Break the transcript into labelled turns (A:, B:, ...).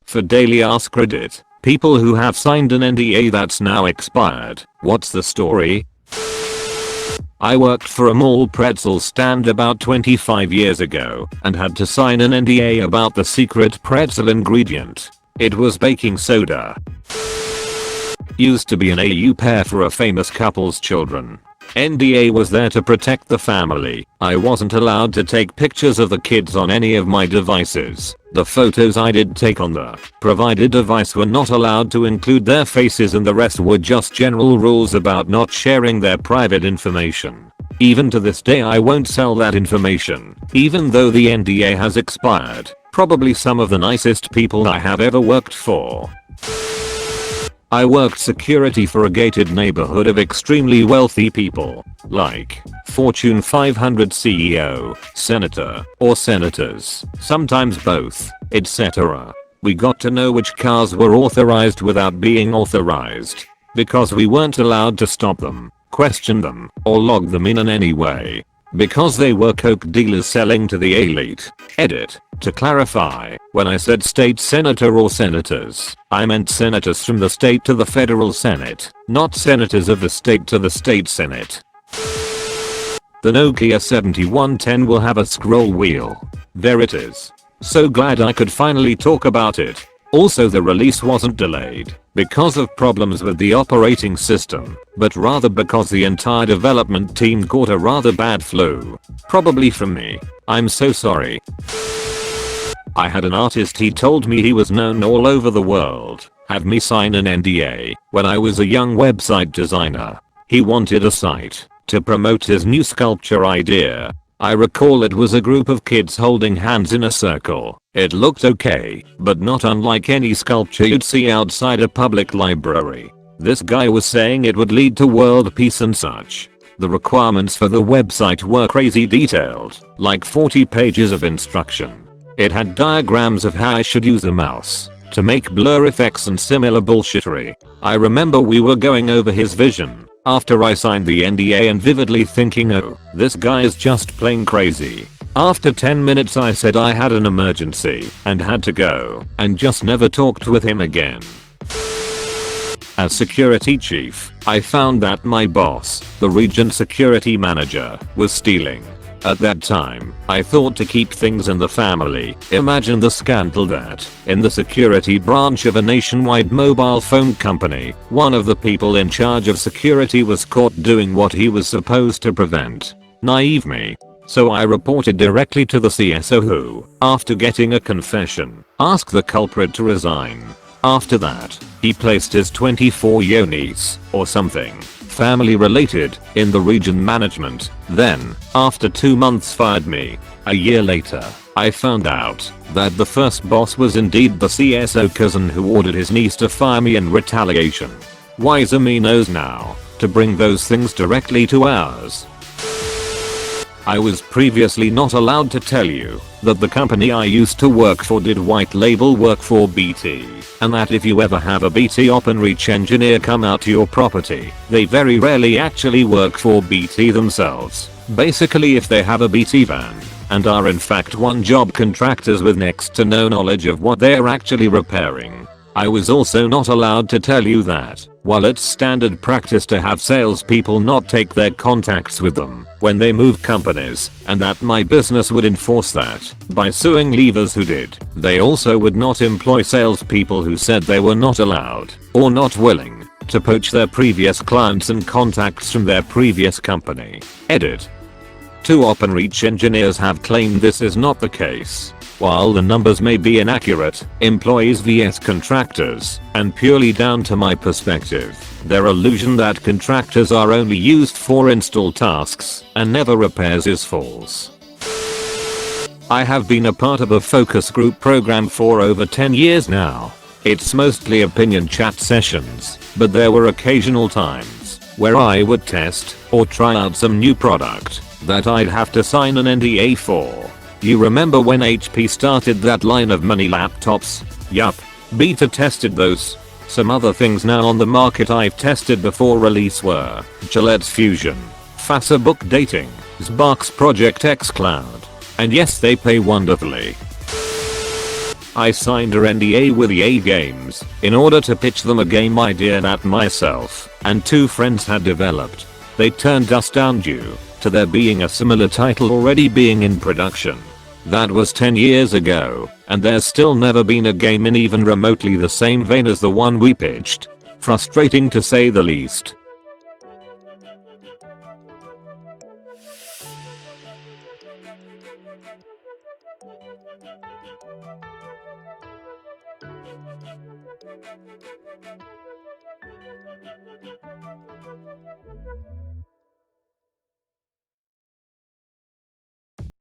A: For daily ask Reddit, people who have signed an NDA that's now expired. What's the story? I worked for a mall pretzel stand about 25 years ago and had to sign an NDA about the secret pretzel ingredient. It was baking soda. Used to be an au pair for a famous couple's children. NDA was there to protect the family. I wasn't allowed to take pictures of the kids on any of my devices. The photos I did take on the provided device were not allowed to include their faces, and the rest were just general rules about not sharing their private information. Even to this day I won't sell that information, even though the NDA has expired. Probably some of the nicest people I have ever worked for. I worked security for a gated neighborhood of extremely wealthy people, like Fortune 500 CEO, senator, or senators, sometimes both, etc. We got to know which cars were authorized without being authorized, because we weren't allowed to stop them, question them, or log them in any way. Because they were coke dealers selling to the elite. Edit. To clarify, when I said state senator or senators, I meant senators from the state to the federal senate, not senators of the state to the state senate. The Nokia 7110 will have a scroll wheel. There it is. So glad I could finally talk about it. Also, the release wasn't delayed because of problems with the operating system, but rather because the entire development team caught a rather bad flu. Probably from me. I'm so sorry. I had an artist, he told me he was known all over the world, had me sign an NDA when I was a young website designer. He wanted a site to promote his new sculpture idea. I recall it was a group of kids holding hands in a circle. It looked okay, but not unlike any sculpture you'd see outside a public library. This guy was saying it would lead to world peace and such. The requirements for the website were crazy detailed, like 40 pages of instruction. It had diagrams of how I should use a mouse to make blur effects and similar bullshittery. I remember we were going over his vision after I signed the NDA and vividly thinking, oh, this guy is just plain crazy. After 10 minutes I said I had an emergency and had to go, and just never talked with him again. As security chief, I found that my boss, the region security manager, was stealing. At that time, I thought to keep things in the family. Imagine the scandal that, in the security branch of a nationwide mobile phone company, one of the people in charge of security was caught doing what he was supposed to prevent. Naive me. So I reported directly to the CSO who, after getting a confession, asked the culprit to resign. After that, he placed his 24-year niece, or something, family related, in the region management. Then, after 2 months fired me. A year later, I found out that the first boss was indeed the CSO cousin who ordered his niece to fire me in retaliation. Wiser me knows now to bring those things directly to ours. I was previously not allowed to tell you that the company I used to work for did white label work for BT, and that if you ever have a BT OpenReach engineer come out to your property, they very rarely actually work for BT themselves. Basically, if they have a BT van and are in fact one-job contractors with next to no knowledge of what they're actually repairing. I was also not allowed to tell you that, while it's standard practice to have salespeople not take their contacts with them when they move companies, and that my business would enforce that by suing leavers who did, they also would not employ salespeople who said they were not allowed, or not willing, to poach their previous clients and contacts from their previous company. Edit. 2 OpenReach engineers have claimed this is not the case. While the numbers may be inaccurate, employees vs contractors, and purely down to my perspective, their illusion that contractors are only used for install tasks and never repairs is false. I have been a part of a focus group program for over 10 years now. It's mostly opinion chat sessions, but there were occasional times where I would test or try out some new product that I'd have to sign an NDA for. You remember when HP started that line of mini laptops? Yup. Beta tested those. Some other things now on the market I've tested before release were Gillette's Fusion, Facebook Dating, Spark's Project X Cloud. And yes, they pay wonderfully. I signed a NDA with EA Games in order to pitch them a game idea that myself and 2 friends had developed. They turned us down due to there being a similar title already being in production. That was 10 years ago, and there's still never been a game in even remotely the same vein as the one we pitched. Frustrating to say the least.